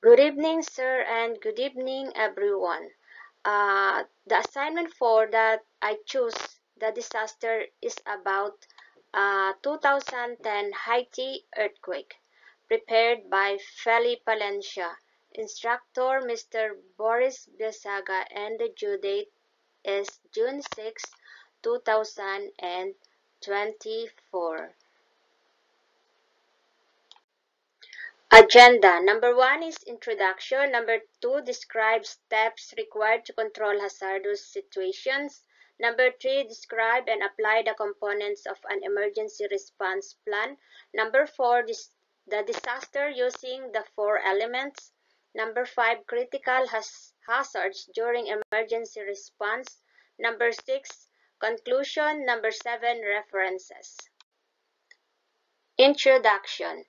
Good evening, sir, and good evening, everyone. The assignment for that I choose the disaster is about 2010 Haiti earthquake, prepared by Feli Palencia, instructor Mr. Boris Besaga, and the due date is June 6, 2024. Agenda. Number 1 is introduction. Number 2 describes steps required to control hazardous situations. Number 3 describe and apply the components of an emergency response plan. Number 4 the disaster using the 4 elements. Number 5 critical hazards during emergency response. Number 6 conclusion. Number 7 references. Introduction.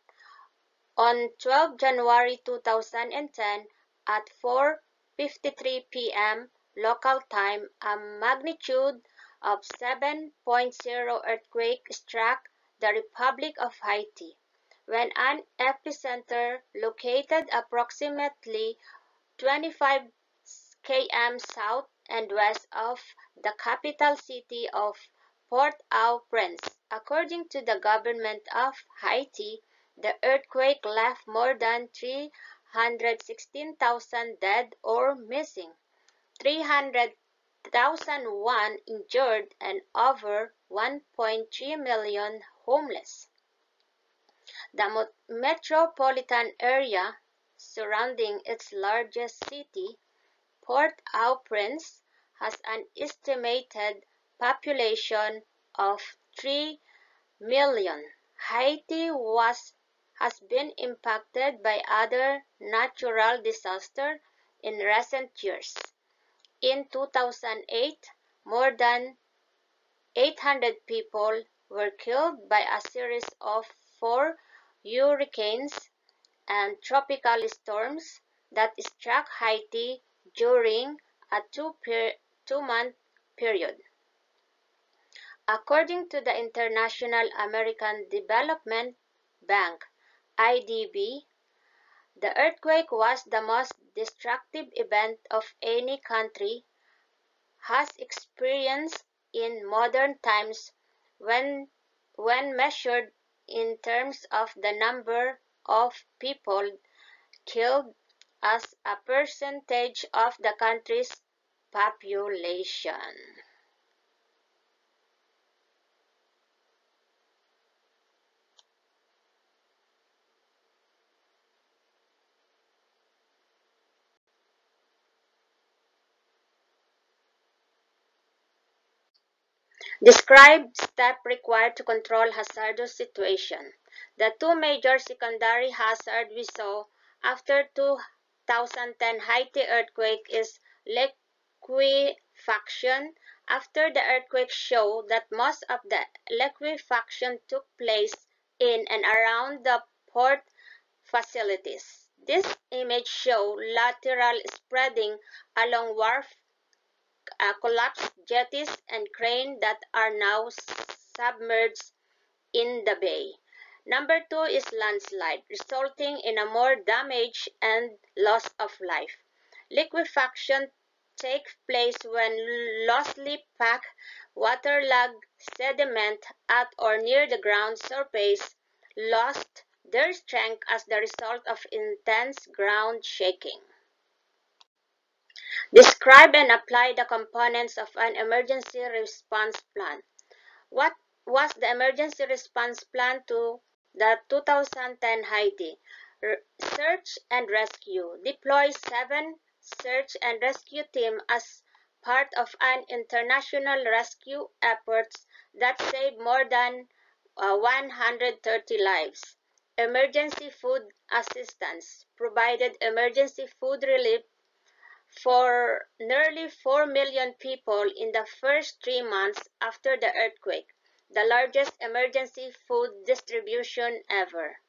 On 12 January 2010 at 4:53 p.m. local time, a magnitude of 7.0 earthquake struck the Republic of Haiti, when an epicenter located approximately 25 km south and west of the capital city of Port-au-Prince. According to the government of Haiti, the earthquake left more than 316,000 dead or missing, 300,001 injured, and over 1.3 million homeless. The metropolitan area surrounding its largest city, Port-au-Prince, has an estimated population of 3 million. Haiti has been impacted by other natural disasters in recent years. In 2008, more than 800 people were killed by a series of 4 hurricanes and tropical storms that struck Haiti during a two-month period. According to the International American Development Bank, IDB, the earthquake was the most destructive event of any country has experienced in modern times when measured in terms of the number of people killed as a percentage of the country's population. Describe steps required to control hazardous situation. The two major secondary hazards we saw after 2010 Haiti earthquake is liquefaction. After the earthquake showed that most of the liquefaction took place in and around the port facilities. This image shows lateral spreading along wharf, collapsed jetties, and cranes that are now submerged in the bay. Number 2 is landslide, resulting in a more damage and loss of life. Liquefaction takes place when loosely packed, waterlogged sediment at or near the ground surface lost their strength as the result of intense ground shaking. Describe and apply the components of an emergency response plan. What was the emergency response plan to the 2010 Haiti? Search and rescue. Deploy 7 search and rescue teams as part of an international rescue effort that saved more than 130 lives. Emergency food assistance. Provided emergency food relief for nearly 4 million people in the first 3 months after the earthquake, the largest emergency food distribution ever.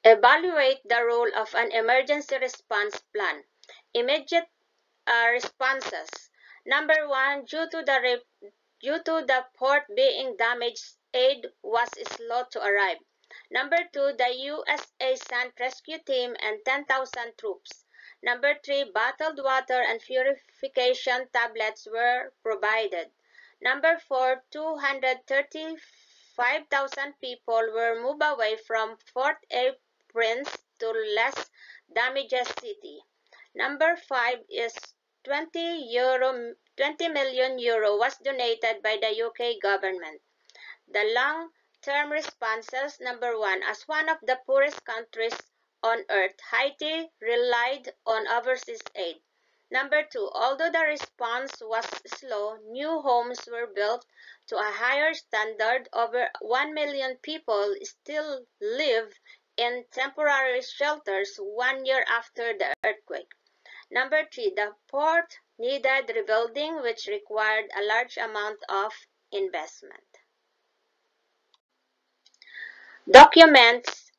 Evaluate the role of an emergency response plan. Immediate responses. Number 1, due to the port being damaged, aid was slow to arrive. Number 2, the USA sent rescue team and 10,000 troops. Number 3, bottled water and purification tablets were provided. Number 4, 235,000 people were moved away from Fort-A-Prince to less damaged city. Number 5 is 20 million euro was donated by the UK government. The long-term responses. Number 1, as one of the poorest countries on earth, Haiti relied on overseas aid. Number 2, although the response was slow, new homes were built to a higher standard. Over 1 million people still live in temporary shelters 1 year after the earthquake. Number 3, the port needed rebuilding, which required a large amount of investment. Documents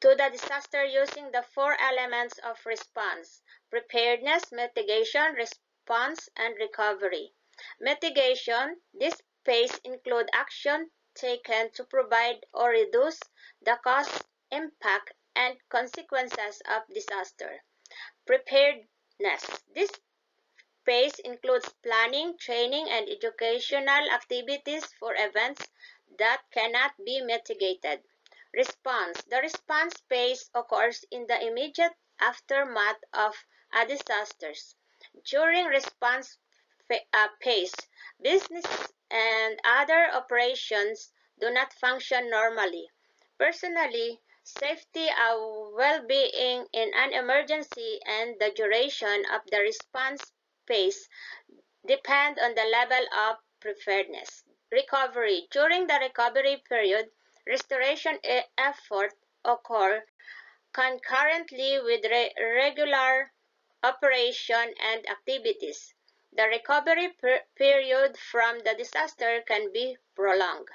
to the disaster using the 4 elements of response: preparedness, mitigation, response, and recovery. Mitigation. This phase includes action taken to provide or reduce the cost, impact, and consequences of disaster. Preparedness. This phase includes planning, training, and educational activities for events that cannot be mitigated. Response. The response phase occurs in the immediate aftermath of a disaster. During response phase, business and other operations do not function normally. Personally, safety and well-being in an emergency and the duration of the response phase depend on the level of preparedness. Recovery. During the recovery period, restoration efforts occur concurrently with regular operation and activities. The recovery period from the disaster can be prolonged.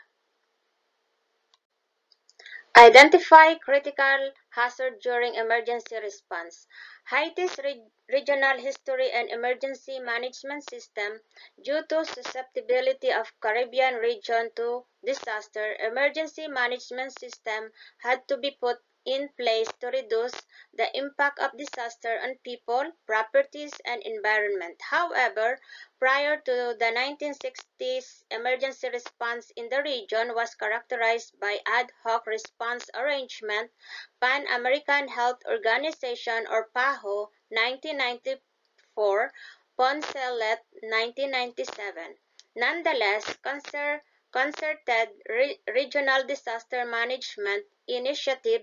Identify critical hazards during emergency response. Haiti's regional history and emergency management system. Due to susceptibility of Caribbean region to disaster, emergency management system had to be put in place to reduce the impact of disaster on people, properties, and environment. However, prior to the 1960s, emergency response in the region was characterized by ad hoc response arrangement. Pan American Health Organization or PAHO 1994, Poncelet 1997. Nonetheless, concerted regional disaster management initiative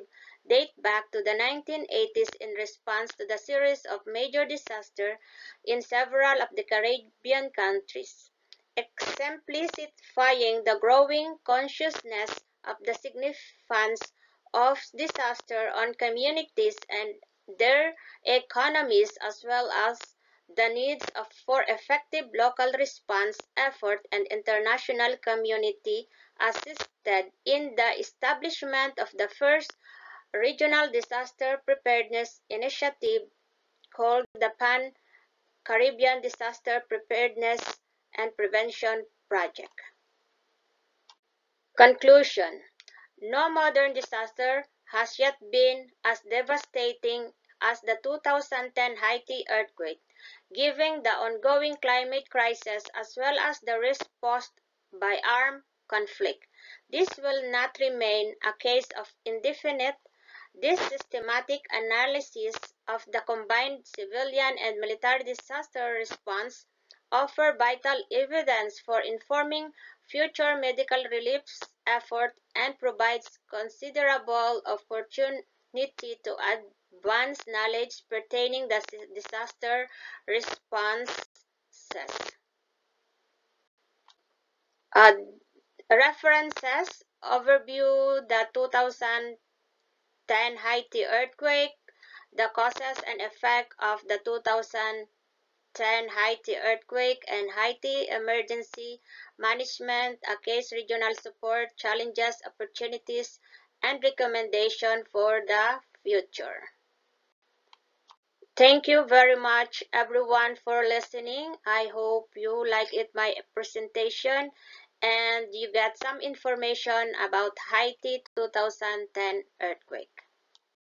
date back to the 1980s in response to the series of major disasters in several of the Caribbean countries, exemplifying the growing consciousness of the significance of disaster on communities and their economies, as well as the needs for effective local response effort and international community assisted in the establishment of the first regional disaster preparedness initiative called the Pan-Caribbean Disaster Preparedness and Prevention Project. Conclusion. No modern disaster has yet been as devastating as the 2010 Haiti earthquake, given the ongoing climate crisis as well as the risk posed by armed conflict. This will not remain a case of indefinite. This systematic analysis of the combined civilian and military disaster response offers vital evidence for informing future medical relief efforts and provides considerable opportunity to advance knowledge pertaining to disaster responses. References overview the 2010 Haiti earthquake, the causes and effects of the 2010 Haiti earthquake and Haiti emergency management, a case regional support, challenges, opportunities, and recommendation for the future. Thank you very much everyone for listening. I hope you like it my presentation and you get some information about Haiti 2010 earthquake.